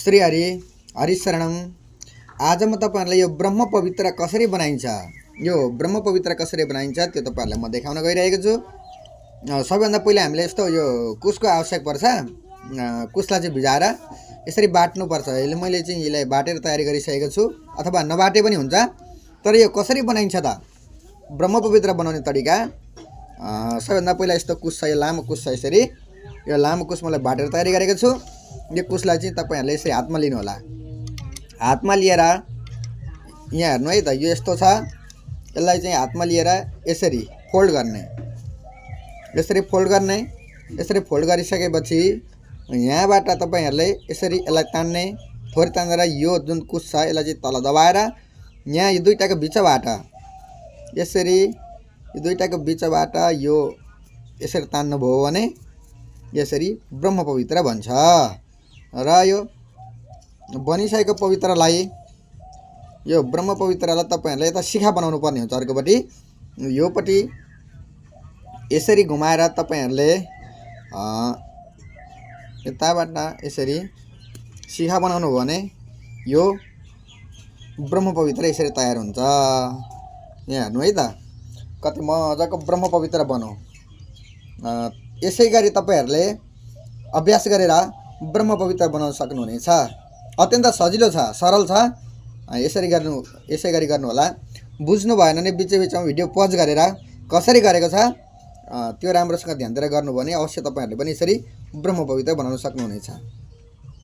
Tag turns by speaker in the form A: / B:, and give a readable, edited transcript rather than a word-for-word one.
A: श्री हरि हरिशरणम। आज म तपाईहरुलाई यो ब्रह्म पवित्र कसरी बनाइन्छ, यो ब्रह्म पवित्र कसरी बनाइन्छ त्यो तपाईहरुलाई म देखाउन गइरहेको छु। सबैभन्दा पहिले हामीले यस्तो यो कुसको आवश्यक पर्छ। कुसलाई चाहिँ भिजाएर यसरी बाट्नु पर्छ। अहिले मैले चाहिँ यसलाई बाटेर तयारी गरिसकेको छु, अथवा नबाटे पनि हुन्छ। तर यो कसरी बनाइन्छ त ब्रह्म पवित्र बनाउने तरिका, सबैभन्दा पहिला यस्तो कुस छ, यो लामो कुस छ। यसरी यो लामो कुस मैले बाटेर तयारी गरेको छु। यो कुसलाई चाहिँ तपाईहरुले यसरी हातमा लिनु होला। हातमा लिएर यहाँ हेर्नु है त, यो यस्तो छ। यसलाई चाहिँ हातमा लिएर यसरी फोल्ड गर्ने, यसरी फोल्ड गर्ने। यसरी फोल्ड गरिसकेपछि यहाँबाट तपाईहरुले यसरी यसलाई तान्ने, थोरै तानेर यो जुन कुस छ यसलाई चाहिँ तल दबाएर यहाँ यो दुईटाको बिचबाट यसरी, यो दुईटाको बिचबाट यो यसरी तान्नु भयो भने यसरी ब्रह्म पवित्र बन्छ। र यो बनिसकेको पवित्रलाई, यो ब्रह्म पवित्रलाई तपाईहरुले यता शिखा बनाउनु पर्ने हुन्छ। अर्कोपट्टि योपट्टि यसरी घुमाएर तपाईहरुले यताबाट यसरी शिखा बनाउनु हो भने यो ब्रह्म पवित्र यसरी तयार हुन्छ। यहाँ हेर्नु है त, कति मजाको ब्रह्म पवित्र बन्यो। यसै गरी तपाईहरुले अभ्यास गरेर ब्रह्म पवित्र बनाउन सक्नुहुनेछ। अत्यन्त सजिलो छ, सरल छ। यसै गरी गर्नु होला। बुझ्नु भएन भने बिचमा भिडियो पज गरेर कसरी गरेको छ त्यो राम्रोसँग ध्यान दिएर गर्नु भने अवश्य तपाईहरुले पनि यसरी ब्रह्म पवित्र बनाउन सक्नुहुनेछ।